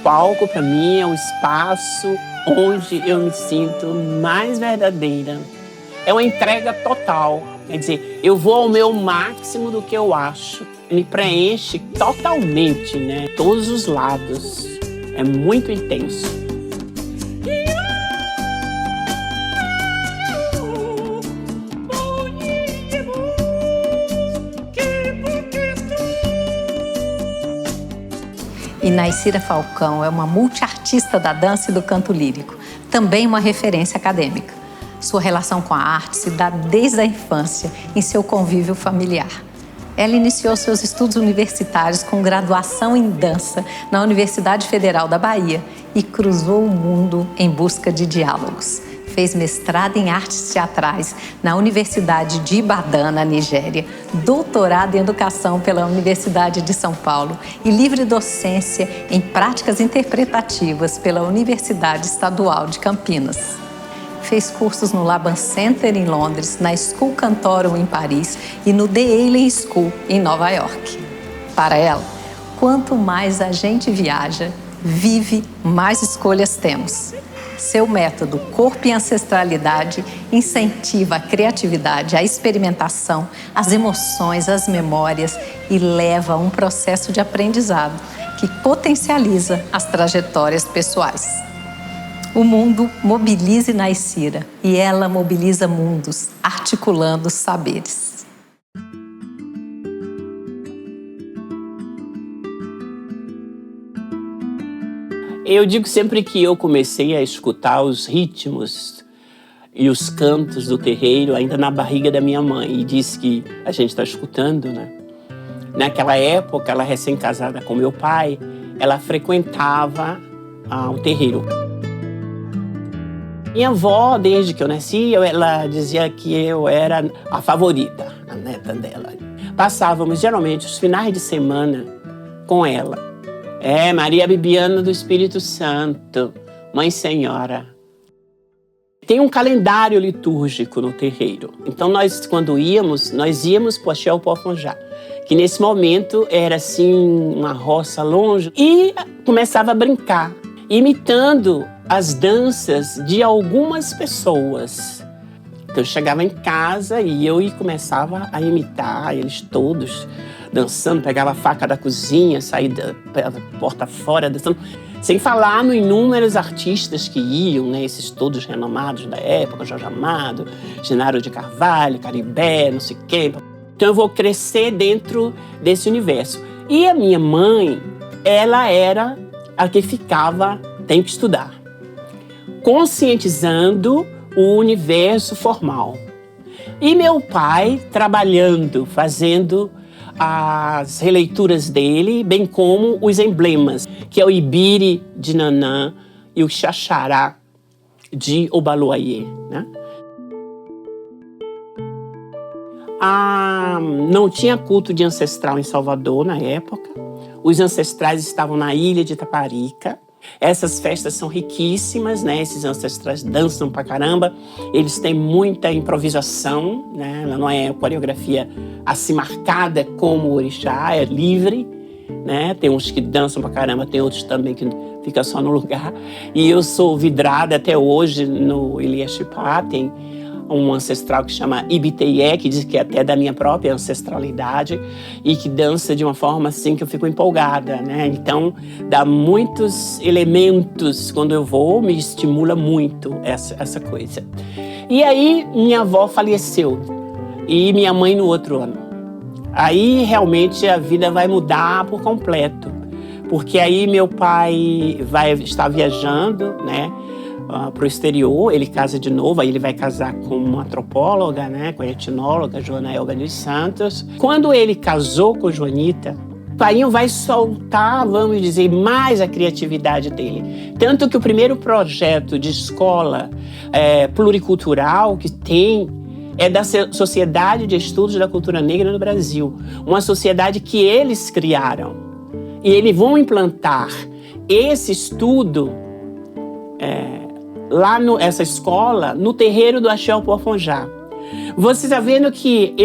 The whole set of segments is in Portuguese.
palco, para mim, é um espaço onde eu me sinto mais verdadeira. É uma entrega total. Quer dizer, eu vou ao meu máximo do que eu acho. Me preenche totalmente, né? Todos os lados. É muito intenso. Inaicira Falcão é uma multiartista da dança e do canto lírico, também uma referência acadêmica. Sua relação com a arte se dá desde a infância, em seu convívio familiar. Ela iniciou seus estudos universitários com graduação em dança na Universidade Federal da Bahia e cruzou o mundo em busca de diálogos. Fez mestrado em artes teatrais na Universidade de Ibadan, na Nigéria, doutorado em educação pela Universidade de São Paulo e livre docência em práticas interpretativas pela Universidade Estadual de Campinas. Fez cursos no Laban Center em Londres, na School Cantorum em Paris e no The Alien School em Nova York. Para ela, quanto mais a gente viaja, vive, mais escolhas temos. Seu método Corpo e Ancestralidade incentiva a criatividade, a experimentação, as emoções, as memórias e leva a um processo de aprendizado que potencializa as trajetórias pessoais. O mundo mobiliza Inaicira e ela mobiliza mundos, articulando saberes. Eu digo sempre que eu comecei a escutar os ritmos e os cantos do terreiro ainda na barriga da minha mãe. E disse que a gente está escutando, né? Naquela época, ela recém-casada com meu pai, ela frequentava o terreiro. Minha avó, desde que eu nasci, ela dizia que eu era a favorita, a neta dela. Passávamos geralmente os finais de semana com ela. Maria Bibiana do Espírito Santo, Mãe Senhora. Tem um calendário litúrgico no terreiro. Então nós, quando íamos para o Axé Upofonjá, que nesse momento era assim uma roça longe, e começava a brincar, imitando as danças de algumas pessoas. Então eu chegava em casa e começava a imitar eles todos, dançando, pegava a faca da cozinha, saía da porta fora, dançando. Sem falar no inúmeros artistas que iam, né, esses todos renomados da época, Jorge Amado, Genaro de Carvalho, Caribé, não sei quem. Então eu vou crescer dentro desse universo. E a minha mãe, ela era a que ficava, tem que estudar, conscientizando o universo formal. E meu pai trabalhando, fazendo as releituras dele, bem como os emblemas, que é o Ibiri de Nanã e o Xaxará de Obaluayê, né? Não tinha culto de ancestral em Salvador na época. Os ancestrais estavam na ilha de Taparica. Essas festas são riquíssimas, né? Esses ancestrais dançam pra caramba. Eles têm muita improvisação, né? Ela não é coreografia assim marcada como o orixá, é livre, né? Tem uns que dançam pra caramba, tem outros também que ficam só no lugar. E eu sou vidrada até hoje no Iliashipá, tem um ancestral que chama Ibiteyé, que diz que é até da minha própria ancestralidade e que dança de uma forma assim que eu fico empolgada, né? Então, dá muitos elementos quando eu vou, me estimula muito essa coisa. E aí, minha avó faleceu e minha mãe no outro ano. Aí, realmente, a vida vai mudar por completo, porque aí meu pai vai estar viajando, né? Para o exterior, ele casa de novo, aí ele vai casar com uma antropóloga, né, com a etnóloga Joana Elga dos Santos. Quando ele casou com Joanita, o Painho vai soltar, vamos dizer, mais a criatividade dele. Tanto que o primeiro projeto de escola pluricultural que tem é da Sociedade de Estudos da Cultura Negra no Brasil, uma sociedade que eles criaram. E eles vão implantar esse estudo lá essa escola, no terreiro do Axé Upofonjá. Você está vendo que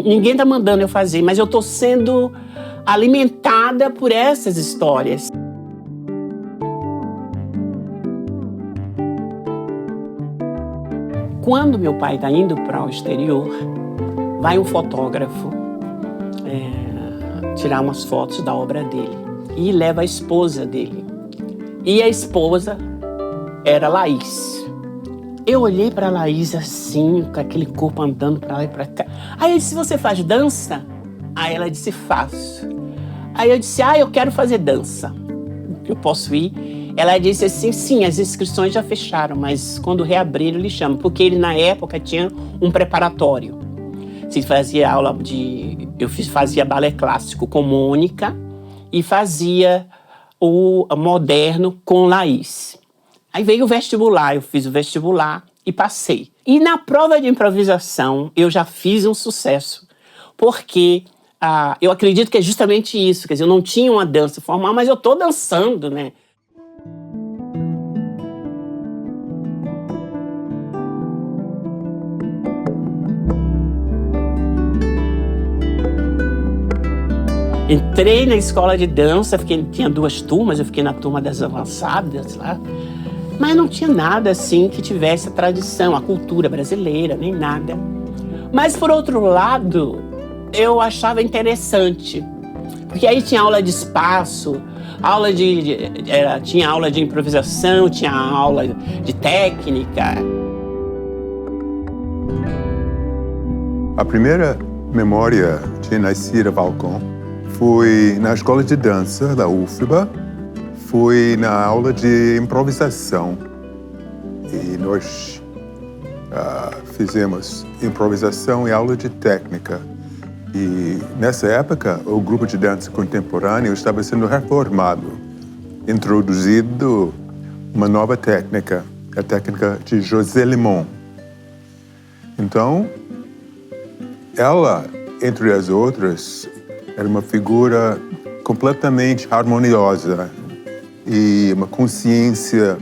ninguém está mandando eu fazer, mas eu estou sendo alimentada por essas histórias. quando meu pai está indo para o exterior, vai um fotógrafo tirar umas fotos da obra dele e leva a esposa dele. E a esposa era Laís. Eu olhei para Laís assim, com aquele corpo andando para lá e para cá. Aí eu disse, você faz dança? Aí ela disse, faço. Aí eu disse, eu quero fazer dança. Eu posso ir? Ela disse assim, sim, as inscrições já fecharam, mas quando reabrir, ele chama. Porque ele, na época, tinha um preparatório. Fazia aula eu fazia balé clássico com Mônica e fazia o moderno com Laís. Aí veio o vestibular, eu fiz o vestibular e passei. E na prova de improvisação, eu já fiz um sucesso, porque eu acredito que é justamente isso, quer dizer, eu não tinha uma dança formal, mas eu tô dançando, né? Entrei na escola de dança, tinha 2 turmas, eu fiquei na turma das avançadas lá, mas não tinha nada assim que tivesse a tradição, a cultura brasileira, nem nada. Mas, por outro lado, eu achava interessante, porque aí tinha aula de espaço, tinha aula de improvisação, tinha aula de técnica. A primeira memória de Naysira Falcão foi na escola de dança da UFBA, foi na aula de improvisação. E nós fizemos improvisação e aula de técnica. E nessa época, o grupo de dança contemporâneo estava sendo reformado, introduzido uma nova técnica, a técnica de José Limon. Então, ela, entre as outras, era uma figura completamente harmoniosa e uma consciência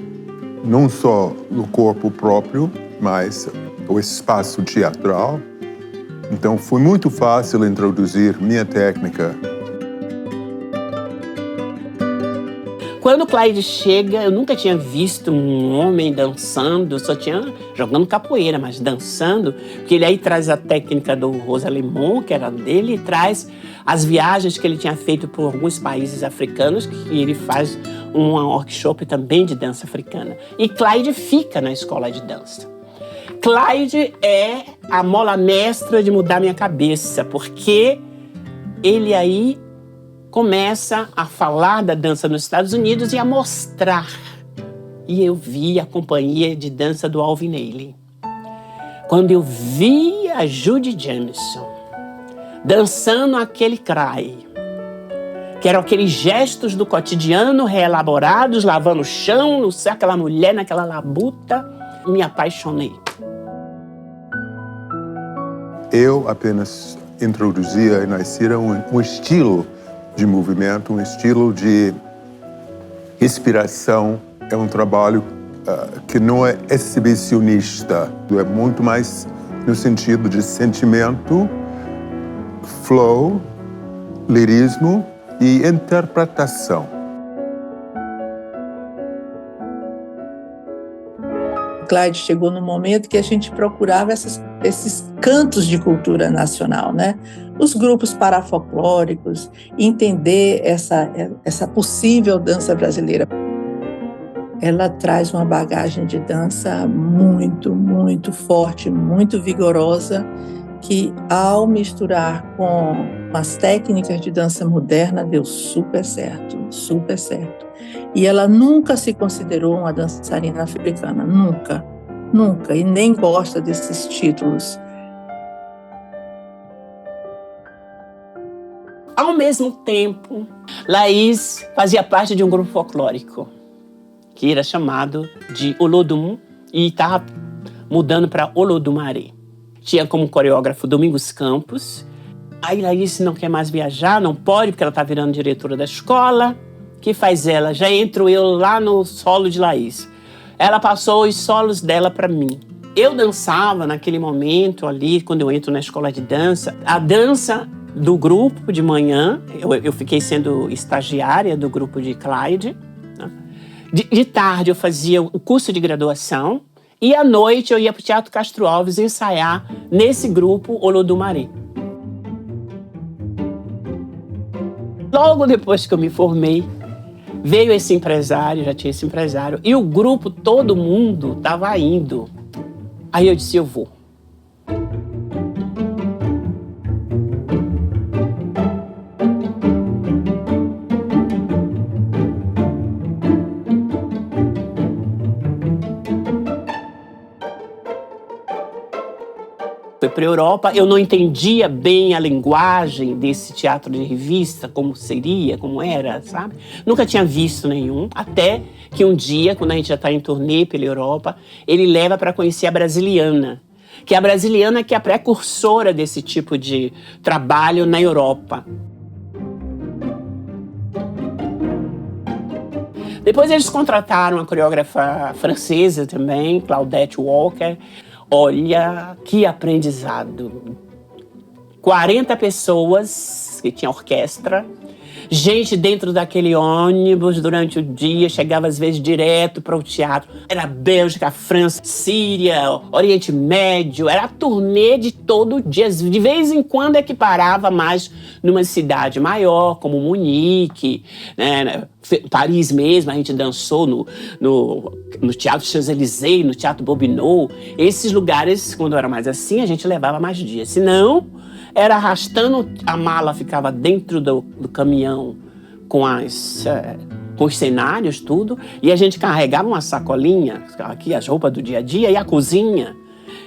não só do corpo próprio, mas do espaço teatral. Então foi muito fácil introduzir minha técnica. Quando o Clyde chega, eu nunca tinha visto um homem dançando, só tinha jogando capoeira, mas dançando, porque ele aí traz a técnica do José Limon, que era dele, e traz as viagens que ele tinha feito por alguns países africanos, que ele faz um workshop também de dança africana. E Clyde fica na escola de dança. Clyde é a mola mestra de mudar minha cabeça, porque ele aí começa a falar da dança nos Estados Unidos e a mostrar. E eu vi a companhia de dança do Alvin Ailey. Quando eu vi a Judy Jameson dançando aquele cry, que eram aqueles gestos do cotidiano reelaborados, lavando o chão, aquela mulher naquela labuta, me apaixonei. Eu apenas introduzia em Naysira um estilo de movimento, um estilo de respiração. É um trabalho que não é exibicionista, é muito mais no sentido de sentimento, flow, lirismo e interpretação. Clyde chegou no momento que a gente procurava esses cantos de cultura nacional, né? Os grupos parafolclóricos, entender essa possível dança brasileira. Ela traz uma bagagem de dança muito, muito forte, muito vigorosa, que ao misturar com as técnicas de dança moderna deu super certo, super certo. E ela nunca se considerou uma dançarina africana, nunca, nunca, e nem gosta desses títulos. Ao mesmo tempo, Laís fazia parte de um grupo folclórico, que era chamado de Olodum, e estava mudando para Olodumaré. Tinha como coreógrafo Domingos Campos. Aí Laís não quer mais viajar, não pode, porque ela está virando diretora da escola. O que faz ela? Já entro eu lá no solo de Laís. Ela passou os solos dela para mim. Eu dançava naquele momento ali, quando eu entro na escola de dança, a dança do grupo de manhã. Eu fiquei sendo estagiária do grupo de Clyde. Né? De tarde eu fazia o curso de graduação E à noite eu ia para o Teatro Castro Alves ensaiar nesse grupo Olodumare. Logo depois que eu me formei, veio esse empresário, já tinha esse empresário, e o grupo, todo mundo estava indo. Aí eu disse, eu vou. Fui para a Europa, eu não entendia bem a linguagem desse teatro de revista, como seria, como era, sabe? Nunca tinha visto nenhum, até que um dia, quando a gente já está em turnê pela Europa, ele leva para conhecer a Brasiliana, que é a Brasiliana que é a precursora desse tipo de trabalho na Europa. Depois eles contrataram uma coreógrafa francesa também, Claudette Walker. Olha, que aprendizado. 40 pessoas, que tinha orquestra, gente dentro daquele ônibus durante o dia, chegava às vezes direto para o teatro. Era Bélgica, França, Síria, Oriente Médio, era a turnê de todo dia. De vez em quando é que parava mais numa cidade maior, como Munique, né? Paris mesmo, a gente dançou no Teatro Champs-Élysées, no Teatro Bobinot. Esses lugares, quando era mais assim, a gente levava mais dias. Se não, era arrastando a mala, ficava dentro do caminhão com os cenários, tudo. E a gente carregava uma sacolinha, aqui as roupas do dia a dia, e a cozinha.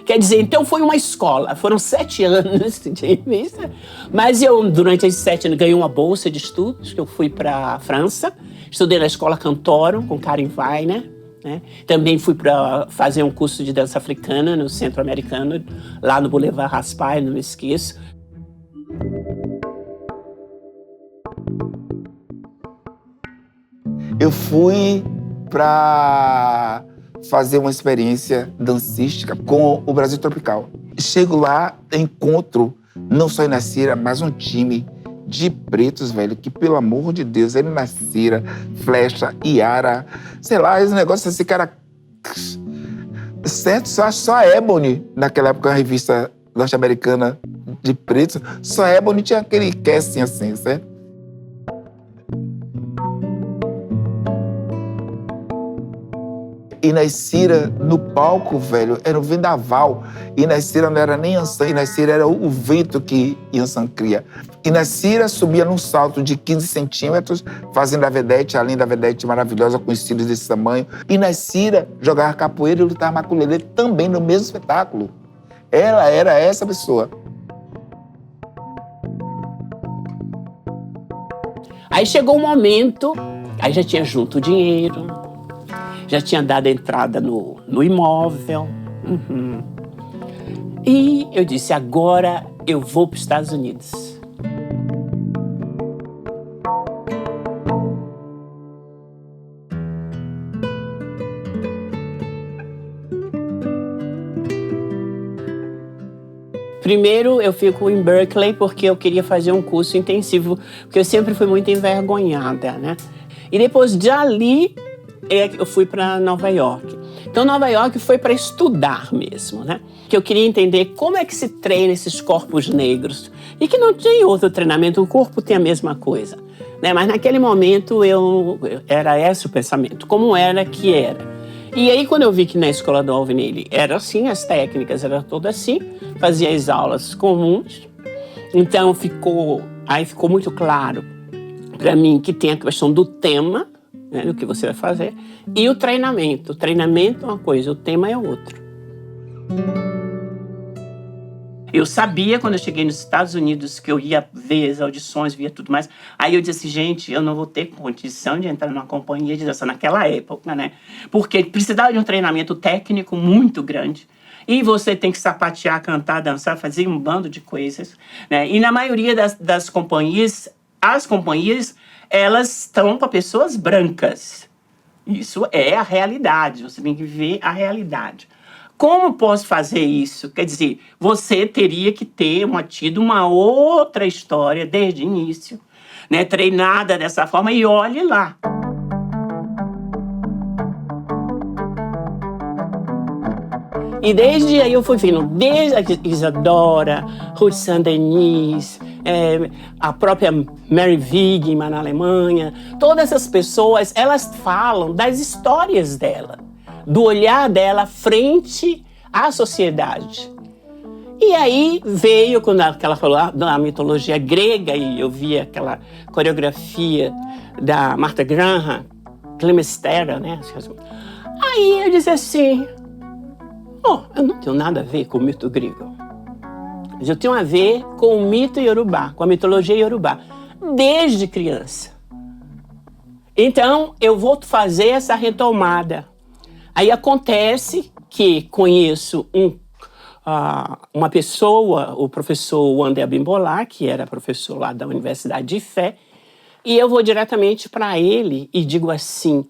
Quer dizer, então foi uma escola. Foram 7 anos de revista. Mas eu, durante esses 7 anos, ganhei uma bolsa de estudos, que eu fui para a França. Estudei na Escola Cantoro, com Karen Weiner. Né? Também fui para fazer um curso de dança africana no Centro Americano, lá no Boulevard Raspail, não me esqueço. Eu fui para fazer uma experiência dancística com o Brasil Tropical. Chego lá, encontro não só Inacira, mas um time de pretos, velho, que, pelo amor de Deus, era Inacira, Flecha, Iara, sei lá, esse negócio assim, cara... Certo, só a Ebony, naquela época, a revista norte-americana de pretos, só a Ebony tinha aquele casting assim, certo? Inacira, no palco, velho, era um vendaval. Inacira não era nem Yansan, Inacira era o vento que Yansan cria. Inacira subia num salto de 15 centímetros, fazendo a vedete, a linda vedete maravilhosa, com estilos desse tamanho. Inacira jogava capoeira e lutava maculelê também no mesmo espetáculo. Ela era essa pessoa. Aí chegou um momento, aí já tinha junto o dinheiro, já tinha dado entrada no imóvel. E eu disse, agora eu vou para os Estados Unidos. Primeiro, eu fico em Berkeley porque eu queria fazer um curso intensivo, porque eu sempre fui muito envergonhada, né? E depois de ali, eu fui para Nova York. Então, Nova York foi para estudar mesmo, né? Que eu queria entender como é que se treina esses corpos negros. E que não tem outro treinamento, o corpo tem a mesma coisa, né? Mas naquele momento, era esse o pensamento, como era que era. E aí, quando eu vi que na escola do Alvinelli era assim, as técnicas eram todas assim, fazia as aulas comuns, então ficou muito claro para mim que tem a questão do tema, né, do que você vai fazer, e o treinamento. O treinamento é uma coisa, o tema é outra. Eu sabia, quando eu cheguei nos Estados Unidos, que eu ia ver as audições, via tudo mais. Aí eu disse, gente, eu não vou ter condição de entrar numa companhia de dança naquela época, né? Porque precisava de um treinamento técnico muito grande. E você tem que sapatear, cantar, dançar, fazer um bando de coisas, né? E na maioria das companhias, as companhias, elas estão para pessoas brancas. Isso é a realidade, você tem que ver a realidade. Como posso fazer isso? Quer dizer, você teria que ter tido uma outra história desde o início, né? Treinada dessa forma, e olhe lá. E desde aí eu fui vendo, desde a Isadora, Ruth Saint-Denis, a própria Mary Wigman na Alemanha, todas essas pessoas, elas falam das histórias dela, do olhar dela frente à sociedade. E aí veio, quando ela falou da mitologia grega, e eu vi aquela coreografia da Martha Graham, Clemistera, né? Aí eu disse assim, eu não tenho nada a ver com o mito grego. Mas eu tenho a ver com o mito iorubá, com a mitologia iorubá, desde criança. Então, eu vou fazer essa retomada. Aí acontece que conheço uma pessoa, o professor Wander Bimbola, que era professor lá da Universidade de Fé, e eu vou diretamente para ele e digo assim,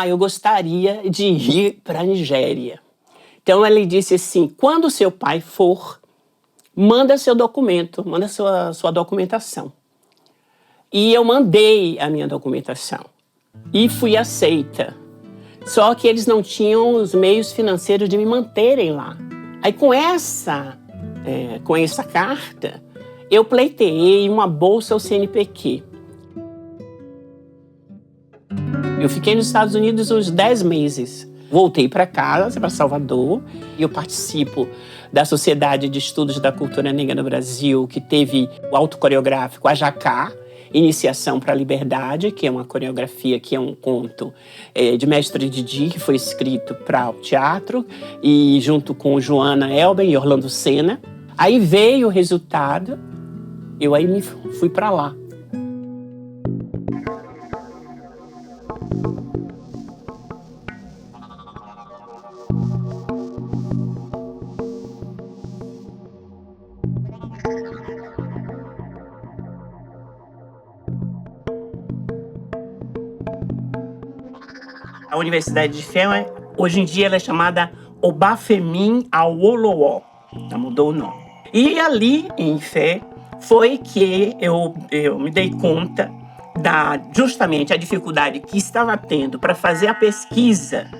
eu gostaria de ir para a Nigéria. Então ele disse assim, quando seu pai for, manda seu documento, manda sua documentação. E eu mandei a minha documentação e fui aceita. Só que eles não tinham os meios financeiros de me manterem lá. Aí com essa carta, eu pleiteei uma bolsa ao CNPq. Eu fiquei nos Estados Unidos uns 10 meses. Voltei para casa, para Salvador, e eu participo da Sociedade de Estudos da Cultura Negra no Brasil, que teve o autocoreográfico Ajacá, Iniciação para a Liberdade, que é uma coreografia, que é um conto de Mestre Didi, que foi escrito para o teatro, e junto com Joana Elben e Orlando Senna. Aí veio o resultado, eu aí fui para lá. A Universidade de Fé, hoje em dia, ela é chamada Obafemi Awolowo. Já mudou o nome. E ali, em Fé, foi que eu me dei conta justamente a dificuldade que estava tendo para fazer a pesquisa.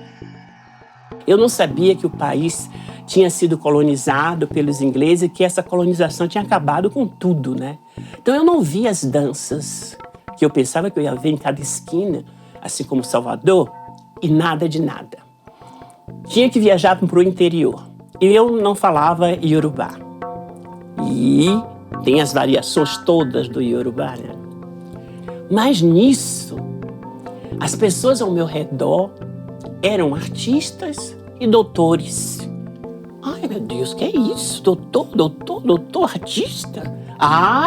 Eu não sabia que o país tinha sido colonizado pelos ingleses e que essa colonização tinha acabado com tudo, né? Então eu não via as danças que eu pensava que eu ia ver em cada esquina, assim como Salvador, e nada de nada. Tinha que viajar para o interior. E eu não falava iorubá. E tem as variações todas do iorubá, né? Mas nisso, as pessoas ao meu redor eram artistas e doutores. Ai, meu Deus, que é isso? Doutor, artista?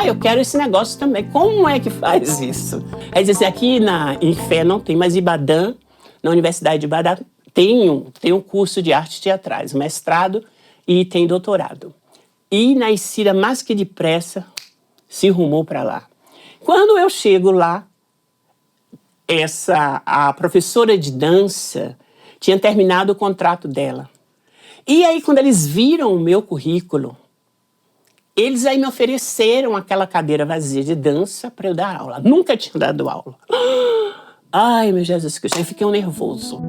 Eu quero esse negócio também. Como é que faz isso? Aí diz assim, aqui em Fé não tem, mas Ibadan, na Universidade de Ibadan, tem um curso de artes teatrais, mestrado e tem doutorado. E na Isira, mais que depressa, se rumou para lá. Quando eu chego lá, a professora de dança tinha terminado o contrato dela. E aí, quando eles viram o meu currículo, eles aí me ofereceram aquela cadeira vazia de dança para eu dar aula. Nunca tinha dado aula. Ai, meu Jesus Cristo, eu fiquei nervoso.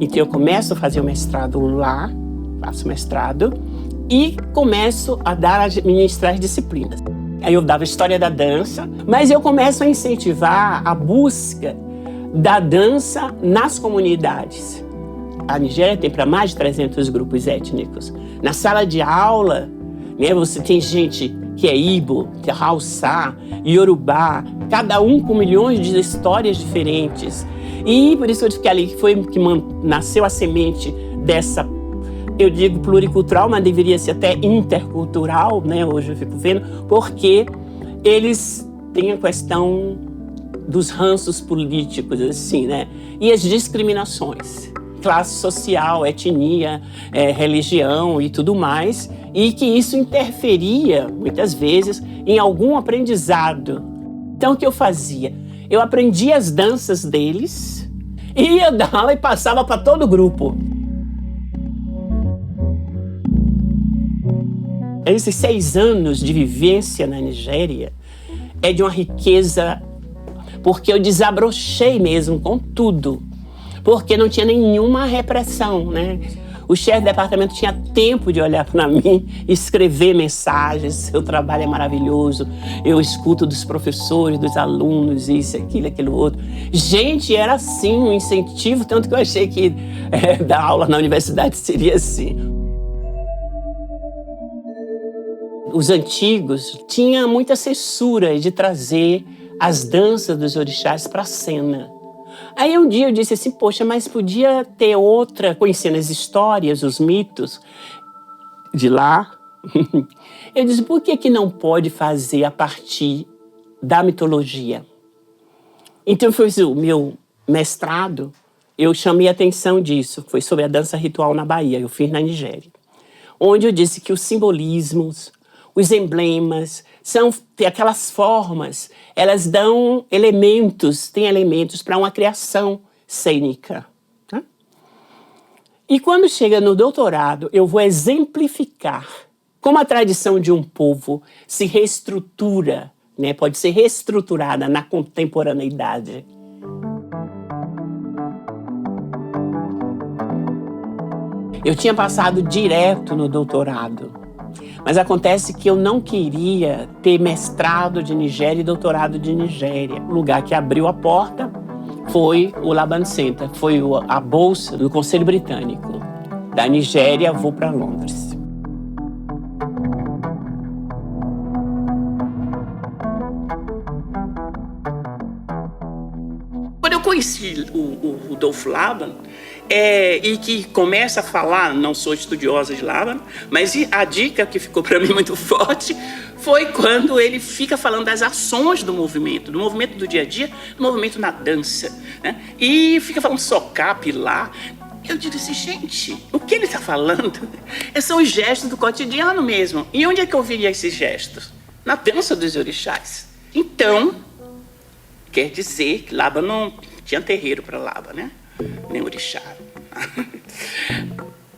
Então eu começo a fazer o mestrado lá, faço mestrado, e começo a administrar as disciplinas. Aí eu dava História da Dança, mas eu começo a incentivar a busca da dança nas comunidades. A Nigéria tem para mais de 300 grupos étnicos. Na sala de aula, né, você tem gente que é Igbo, que é Hausa, Yorubá, cada um com milhões de histórias diferentes. E por isso que eu fiquei ali, que foi que nasceu a semente dessa, eu digo pluricultural, mas deveria ser até intercultural, né? Hoje eu fico vendo, porque eles têm a questão dos ranços políticos, assim, né? E as discriminações, classe social, etnia, religião e tudo mais, e que isso interferia, muitas vezes, em algum aprendizado. Então, o que eu fazia? Eu aprendia as danças deles, ia dar aula e passava para todo o grupo. Esses 6 anos de vivência na Nigéria é de uma riqueza, porque eu desabrochei mesmo com tudo. porque não tinha nenhuma repressão, né? O chefe do departamento tinha tempo de olhar para mim, escrever mensagens. Seu trabalho é maravilhoso. Eu escuto dos professores, dos alunos, isso, aquilo outro. Gente, era assim um incentivo, tanto que eu achei que dar aula na universidade seria assim. Os antigos tinham muita censura de trazer as danças dos orixás para a cena. Aí um dia eu disse assim, poxa, mas podia ter outra, conhecendo as histórias, os mitos de lá. Eu disse, por que não pode fazer a partir da mitologia? Então foi o meu mestrado, eu chamei a atenção disso, foi sobre a dança ritual na Bahia, eu fiz na Nigéria, onde eu disse que os simbolismos, os emblemas, são aquelas formas, elas dão elementos, têm elementos para uma criação cênica. Tá? E quando chega no doutorado, eu vou exemplificar como a tradição de um povo se reestrutura, né? Pode ser reestruturada na contemporaneidade. Eu tinha passado direto no doutorado. Mas acontece que eu não queria ter mestrado de Nigéria e doutorado de Nigéria. O lugar que abriu a porta foi o Laban Center, foi a bolsa do Conselho Britânico. Da Nigéria, vou para Londres. Quando eu conheci o Rudolf Laban, e que começa a falar, não sou estudiosa de Laban, mas a dica que ficou para mim muito forte foi quando ele fica falando das ações do movimento do dia a dia, do movimento na dança, né? E fica falando socar, pilar. Eu disse, gente, o que ele está falando são os gestos do cotidiano mesmo. E onde é que eu viria esses gestos? Na dança dos orixás. Então, quer dizer que Laban não tinha terreiro para Laban, né? Nem orixá.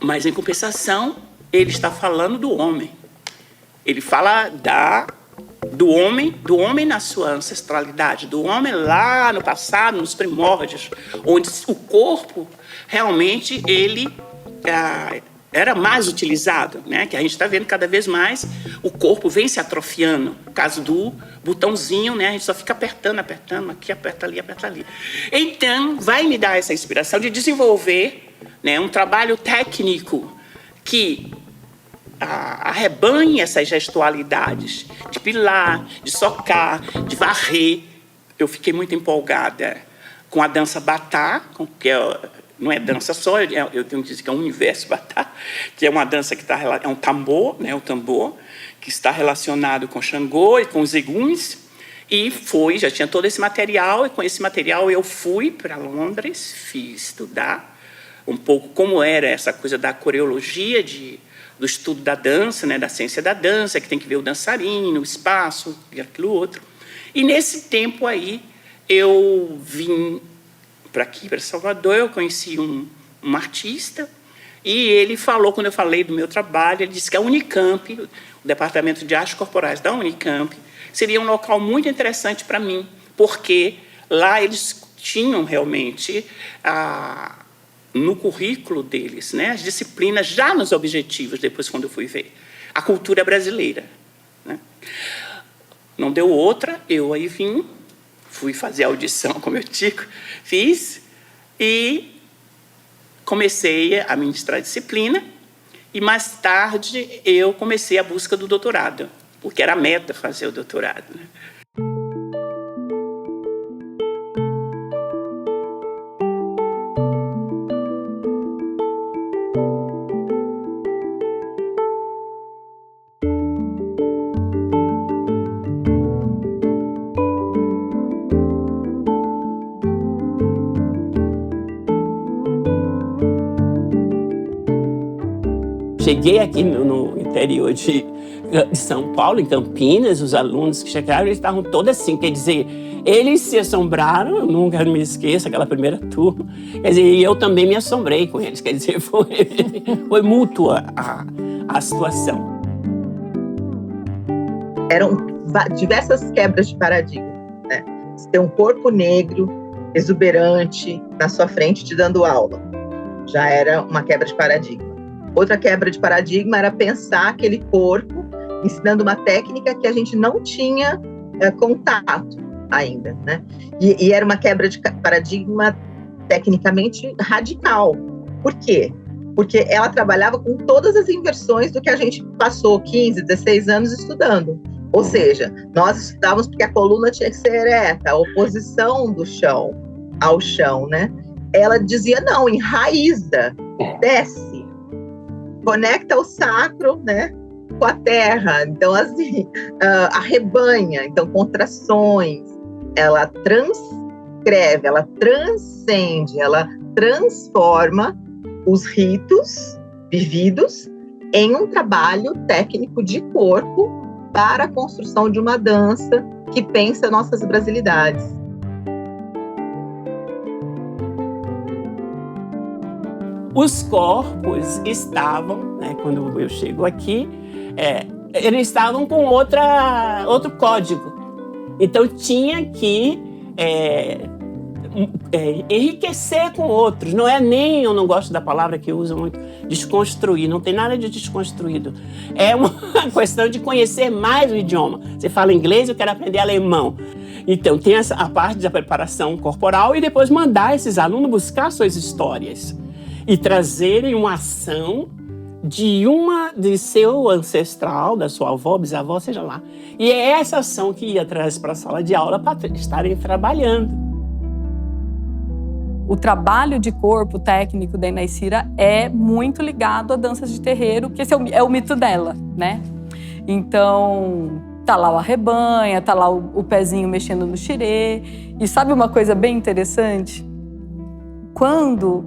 Mas, em compensação, ele está falando do homem. Ele fala do homem na sua ancestralidade, do homem lá no passado, nos primórdios, onde o corpo realmente ele era mais utilizado, né? Que a gente está vendo cada vez mais o corpo vem se atrofiando. No caso do botãozinho, né? A gente só fica apertando, aqui, aperta ali. Então, vai me dar essa inspiração de desenvolver, né, um trabalho técnico que arrebanhe essas gestualidades de pilar, de socar, de varrer. Eu fiquei muito empolgada com a dança batá, que não é dança só, eu tenho que dizer que é um universo batá, que é uma dança que é um tambor, né, o tambor, que está relacionado com Xangô e com os eguns, e já tinha todo esse material, e com esse material eu fui para Londres, fiz estudar um pouco como era essa coisa da coreologia, do estudo da dança, né, da ciência da dança, que tem que ver o dançarino, o espaço e aquilo outro. E nesse tempo aí, eu vim para aqui, para Salvador, eu conheci um artista, e ele falou, quando eu falei do meu trabalho, ele disse que a Unicamp, o Departamento de Artes Corporais da Unicamp, seria um local muito interessante para mim, porque lá eles tinham realmente no currículo deles, né, as disciplinas, já nos objetivos, depois quando eu fui ver, a cultura brasileira. Né? Não deu outra, eu aí vim, fui fazer a audição, como eu digo, fiz, e comecei a ministrar a disciplina, e mais tarde eu comecei a busca do doutorado, porque era a meta fazer o doutorado. Né? Cheguei aqui no interior de São Paulo, em Campinas, os alunos que chegaram, eles estavam todos assim, quer dizer, eles se assombraram, eu nunca me esqueço, aquela primeira turma, quer dizer, e eu também me assombrei com eles, quer dizer, foi mútua a situação. Eram diversas quebras de paradigma, né? Você tem um corpo negro exuberante na sua frente te dando aula. Já era uma quebra de paradigma. Outra quebra de paradigma era pensar aquele corpo ensinando uma técnica que a gente não tinha contato ainda, né? E era uma quebra de paradigma tecnicamente radical. Por quê? Porque ela trabalhava com todas as inversões do que a gente passou 15, 16 anos estudando. Ou seja, nós estudávamos porque a coluna tinha que ser ereta, a oposição do chão ao chão, né? Ela dizia, não, enraiza, desce, conecta o sacro, né, com a terra. Então, assim, arrebanha, então, contrações. Ela transcreve, ela transcende, ela transforma os ritos vividos em um trabalho técnico de corpo para a construção de uma dança que pensa nossas brasilidades. Os corpos estavam, né, quando eu chego aqui, eles estavam com outro código. Então tinha que enriquecer com outros. Não é nem, eu não gosto da palavra que eu uso muito, desconstruir. Não tem nada de desconstruído. É uma questão de conhecer mais o idioma. Você fala inglês, eu quero aprender alemão. Então tem a parte da preparação corporal e depois mandar esses alunos buscar suas histórias e trazerem uma ação de seu ancestral, da sua avó, bisavó, seja lá. E é essa ação que ia trazer para a sala de aula para estarem trabalhando. O trabalho de corpo técnico da Inaicira é muito ligado a danças de terreiro, que esse é o mito dela, né? Então, tá lá o arrebanha, tá lá o pezinho mexendo no xirê. E sabe uma coisa bem interessante? Quando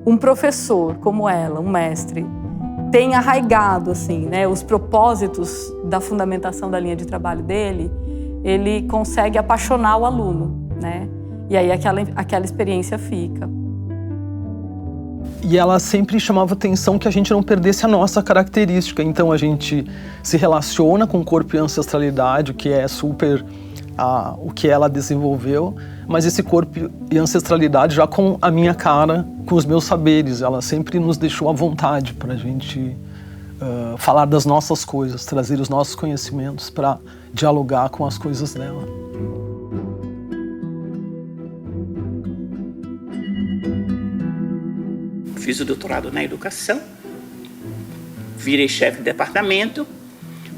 um professor como ela, um mestre, tem arraigado assim, né, os propósitos da fundamentação da linha de trabalho dele, ele consegue apaixonar o aluno, né? E aí aquela experiência fica. E ela sempre chamava atenção que a gente não perdesse a nossa característica. Então a gente se relaciona com o corpo e a ancestralidade, o que é super o que ela desenvolveu, mas esse corpo e ancestralidade já com a minha cara, com os meus saberes. Ela sempre nos deixou à vontade para a gente falar das nossas coisas, trazer os nossos conhecimentos para dialogar com as coisas dela. Fiz o doutorado na educação, virei chefe de departamento,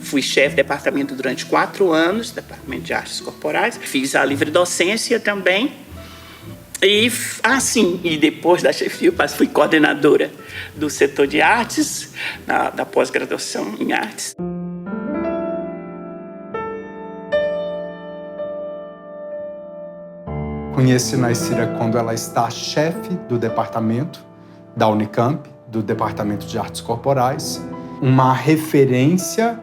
fui chefe de departamento durante 4 anos, departamento de artes corporais, fiz a livre docência também, e depois da chefia fui coordenadora do setor de artes, da pós-graduação em artes. Conheci Inaicira quando ela está chefe do departamento da Unicamp, do Departamento de Artes Corporais, uma referência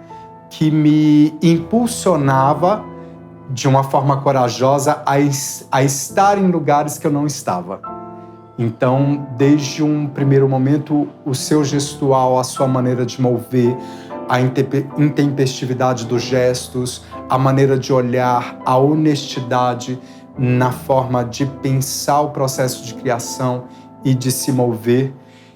que me impulsionava de uma forma corajosa a estar em lugares que eu não estava. Então, desde um primeiro momento, o seu gestual, a sua maneira de mover, a intempestividade dos gestos, a maneira de olhar, a honestidade na forma de pensar o processo de criação e de se mover,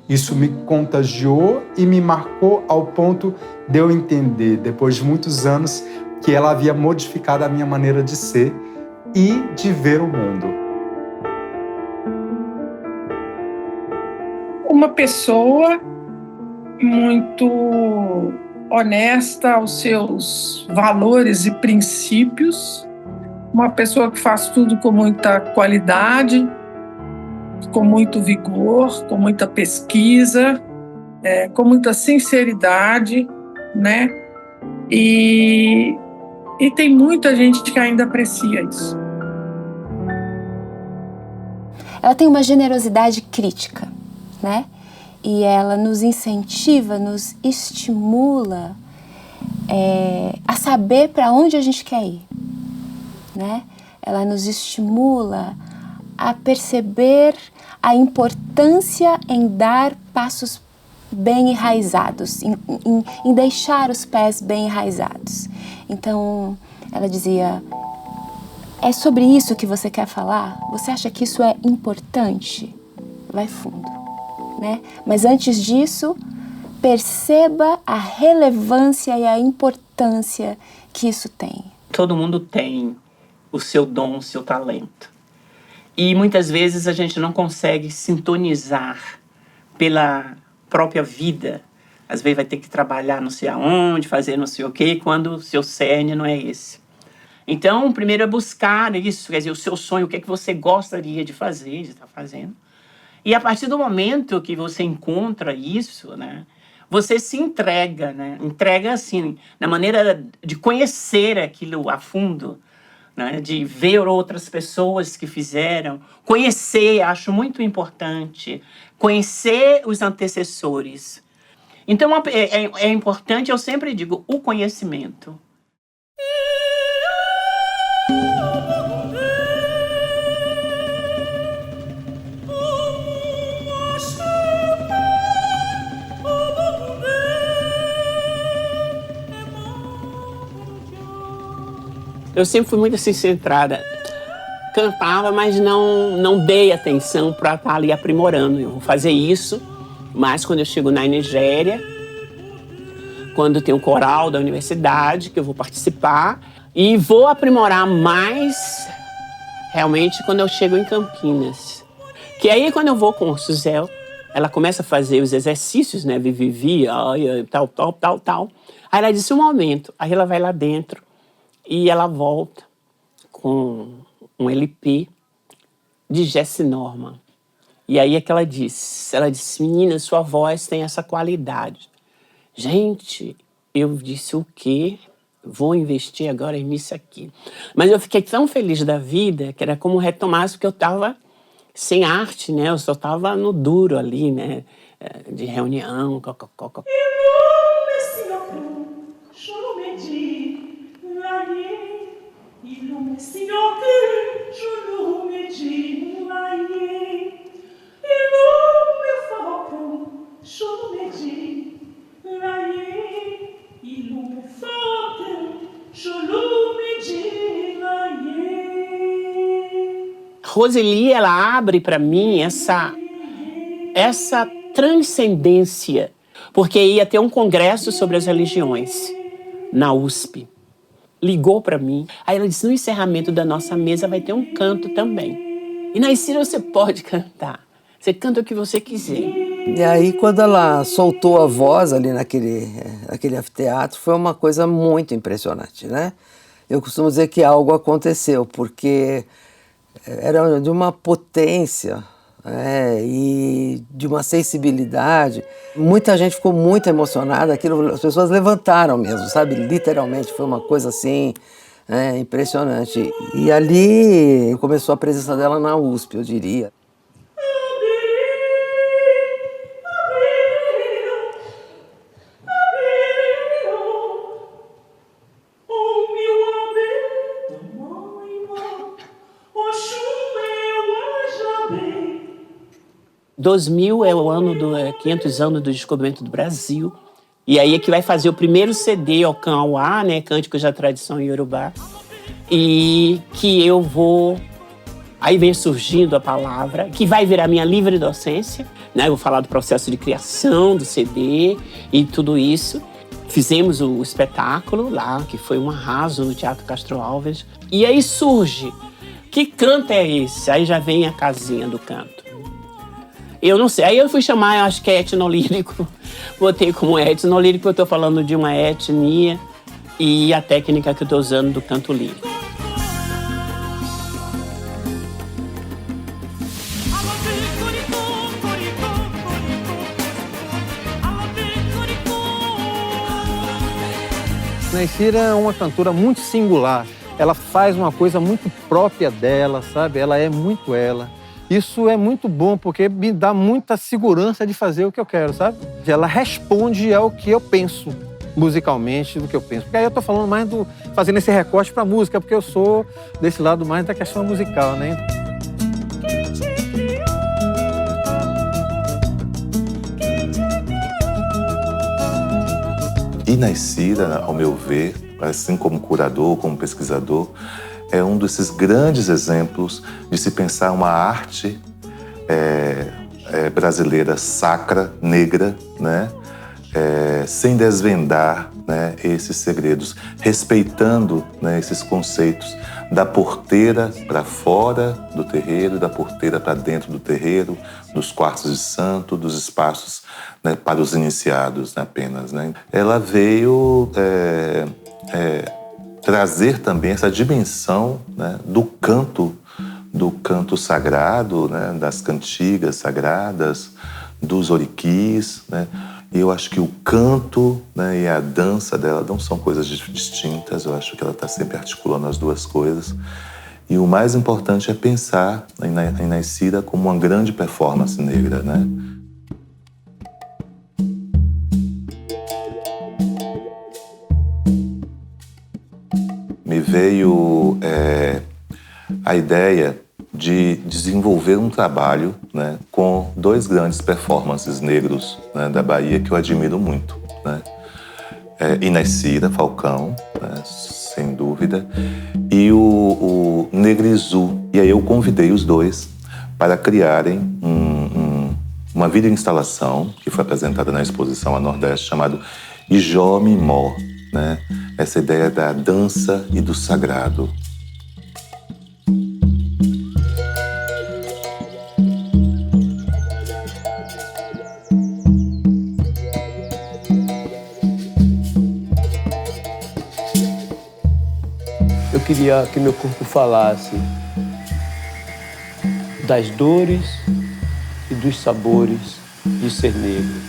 isso me contagiou e me marcou ao ponto de eu entender, depois de muitos anos, que ela havia modificado a minha maneira de ser e de ver o mundo. Uma pessoa muito honesta aos seus valores e princípios, uma pessoa que faz tudo com muita qualidade, com muito vigor, com muita pesquisa, com muita sinceridade, né? E tem muita gente que ainda aprecia isso. Ela tem uma generosidade crítica, né? E ela nos incentiva, nos estimula a saber para onde a gente quer ir, né? Ela nos estimula a perceber a importância em dar passos bem enraizados, em deixar os pés bem enraizados. Então, ela dizia, É sobre isso que você quer falar? Você acha que isso é importante? Vai fundo, né? Mas antes disso, perceba a relevância e a importância que isso tem. Todo mundo tem o seu dom, o seu talento. E muitas vezes a gente não consegue sintonizar pela própria vida. Às vezes vai ter que trabalhar não sei aonde, fazer não sei o quê, quando o seu cerne não é esse. Então, primeiro é buscar isso, quer dizer, o seu sonho, o que é que você gostaria de fazer, de estar fazendo. E a partir do momento que você encontra isso, né, você se entrega, né? Entrega assim, na maneira de conhecer aquilo a fundo, né? De ver outras pessoas que fizeram, conhecer, acho muito importante, conhecer os antecessores. Então, é importante, eu sempre digo, o conhecimento. Eu sempre fui muito assim, centrada. Cantava, mas não dei atenção para estar ali aprimorando. Eu vou fazer isso, mas quando eu chego na Nigéria, quando tem um coral da universidade, que eu vou participar, e vou aprimorar mais, realmente, quando eu chego em Campinas. Que aí, quando eu vou com o Suzel, ela começa a fazer os exercícios, né? Vivi, tal. Aí ela disse, um momento. Aí ela vai lá dentro e ela volta com um LP de Jesse Norman. E aí é que ela disse, menina, sua voz tem essa qualidade. Gente, eu disse o quê? Vou investir agora nisso aqui. Mas eu fiquei tão feliz da vida, que era como retomasse, porque eu estava sem arte, né? Eu só estava no duro ali, né? De reunião, Roseli, ela abre para mim essa transcendência, porque ia ter um congresso sobre as religiões na USP. Ligou para mim, aí ela disse, no encerramento da nossa mesa vai ter um canto também. E na Icira você pode cantar, você canta o que você quiser. E aí, quando ela soltou a voz ali naquele anfiteatro, foi uma coisa muito impressionante, né? Eu costumo dizer que algo aconteceu, porque era de uma potência e de uma sensibilidade. Muita gente ficou muito emocionada, as pessoas levantaram mesmo, sabe? Literalmente, foi uma coisa assim, impressionante. E ali começou a presença dela na USP, eu diria. Em 2000 é o ano 500 anos do descobrimento do Brasil. E aí é que vai fazer o primeiro CD, Okan-Awa, né, Cânticos da Tradição Iorubá. E que eu vou... Aí vem surgindo a palavra, que vai virar minha livre docência, né? Eu vou falar do processo de criação do CD e tudo isso. Fizemos o espetáculo lá, que foi um arraso no Teatro Castro Alves. E aí surge, que canto é esse? Aí já vem a casinha do canto. Eu não sei, aí eu fui chamar, eu acho que é etnolírico. Botei como etnolírico, eu estou falando de uma etnia e a técnica que eu estou usando do canto lírico. A Icira é uma cantora muito singular. Ela faz uma coisa muito própria dela, sabe? Ela é muito ela. Isso é muito bom, porque me dá muita segurança de fazer o que eu quero, sabe? Ela responde ao que eu penso, musicalmente, do que eu penso. Porque aí eu tô falando mais fazendo esse recorte pra música, porque eu sou desse lado mais da questão musical, né? E na Icira, ao meu ver, assim como curador, como pesquisador, é um desses grandes exemplos de se pensar uma arte brasileira sacra, negra, né? Sem desvendar, né, esses segredos, respeitando, né, esses conceitos da porteira para fora do terreiro, da porteira para dentro do terreiro, dos quartos de santo, dos espaços, né, para os iniciados, né, apenas. Né. Ela veio trazer também essa dimensão, né, do canto sagrado, né, das cantigas sagradas, dos oriquis, né. E eu acho que o canto, né, e a dança dela não são coisas distintas. Eu acho que ela está sempre articulando as duas coisas. E o mais importante é pensar em Naysira como uma grande performance negra, né? Me veio a ideia de desenvolver um trabalho, né, com dois grandes performances negros, né, da Bahia que eu admiro muito, né? Naysira Falcão, né, sem dúvida, e o Negrizu. E aí eu convidei os dois para criarem uma videoinstalação que foi apresentada na exposição a Nordeste, chamado Ijó Mimó, né? Essa ideia da dança e do sagrado. Eu queria que meu corpo falasse das dores e dos sabores de ser negro.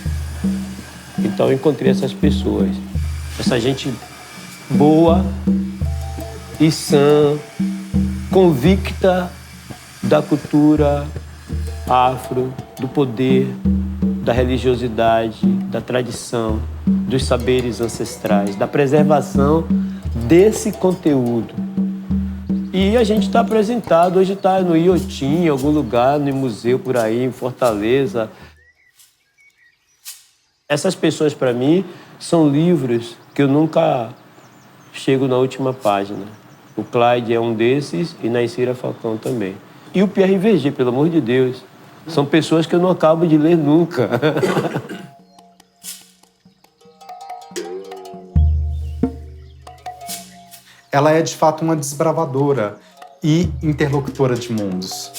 Então eu encontrei essas pessoas, essa gente boa e sã, convicta da cultura afro, do poder, da religiosidade, da tradição, dos saberes ancestrais, da preservação desse conteúdo. E a gente está apresentado, hoje está no Iotim, em algum lugar, no museu por aí, em Fortaleza. Essas pessoas, para mim, são livros que eu nunca chego na última página. O Clyde é um desses e Naysira Falcão também. E o Pierre Verger, pelo amor de Deus. São pessoas que eu não acabo de ler nunca. Ela é, de fato, uma desbravadora e interlocutora de mundos.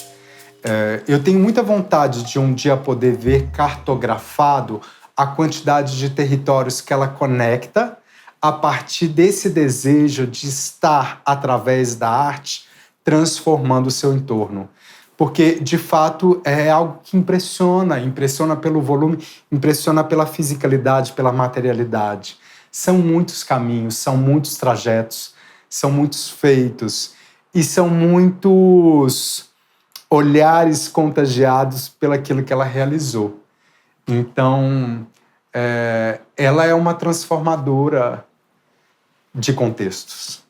Eu tenho muita vontade de um dia poder ver cartografado a quantidade de territórios que ela conecta a partir desse desejo de estar, através da arte, transformando o seu entorno. Porque, de fato, é algo que impressiona pelo volume, impressiona pela fisicalidade, pela materialidade. São muitos caminhos, são muitos trajetos, são muitos feitos e são muitos olhares contagiados pelaquilo que ela realizou. Então, ela é uma transformadora de contextos.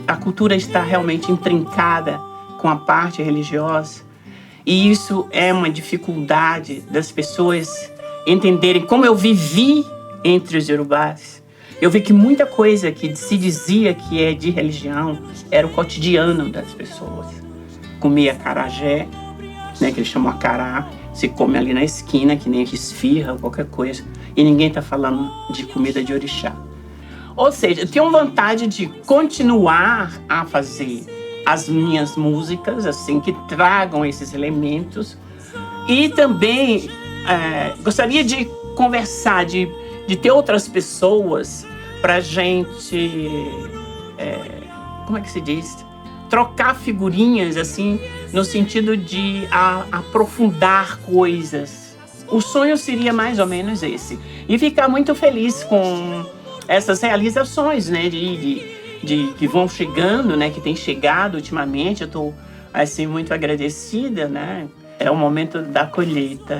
A cultura está realmente intrincada com a parte religiosa e isso é uma dificuldade das pessoas entenderem. Como eu vivi entre os iorubás, eu vi que muita coisa que se dizia que é de religião era o cotidiano das pessoas. Comia acarajé, né, que eles chamam acará, se come ali na esquina, que nem esfirra ou qualquer coisa, e ninguém está falando de comida de orixá. Ou seja, eu tenho vontade de continuar a fazer as minhas músicas, assim, que tragam esses elementos. E também gostaria de conversar, de ter outras pessoas para a gente, como é que se diz? Trocar figurinhas, assim, no sentido de aprofundar coisas. O sonho seria mais ou menos esse. E ficar muito feliz com essas realizações, né, que vão chegando, né, que tem chegado ultimamente. Eu estou assim muito agradecida, né, É o momento da colheita,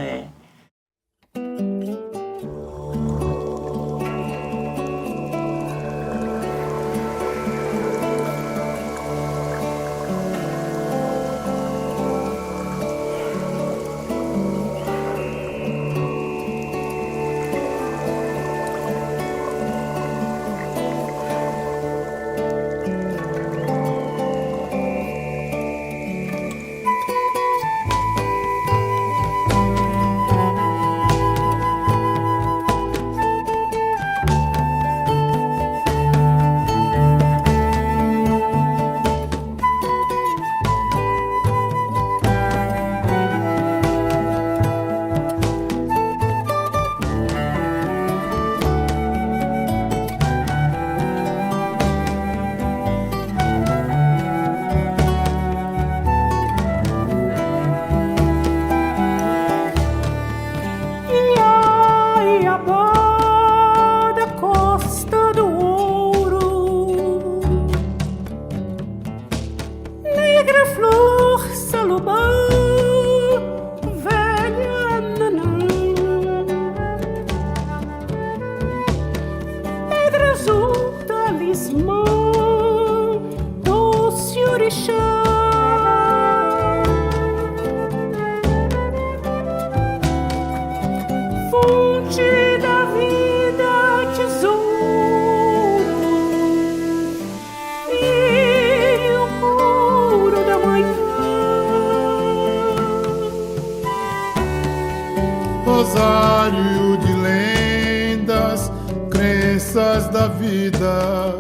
Rosário de lendas, crenças da vida.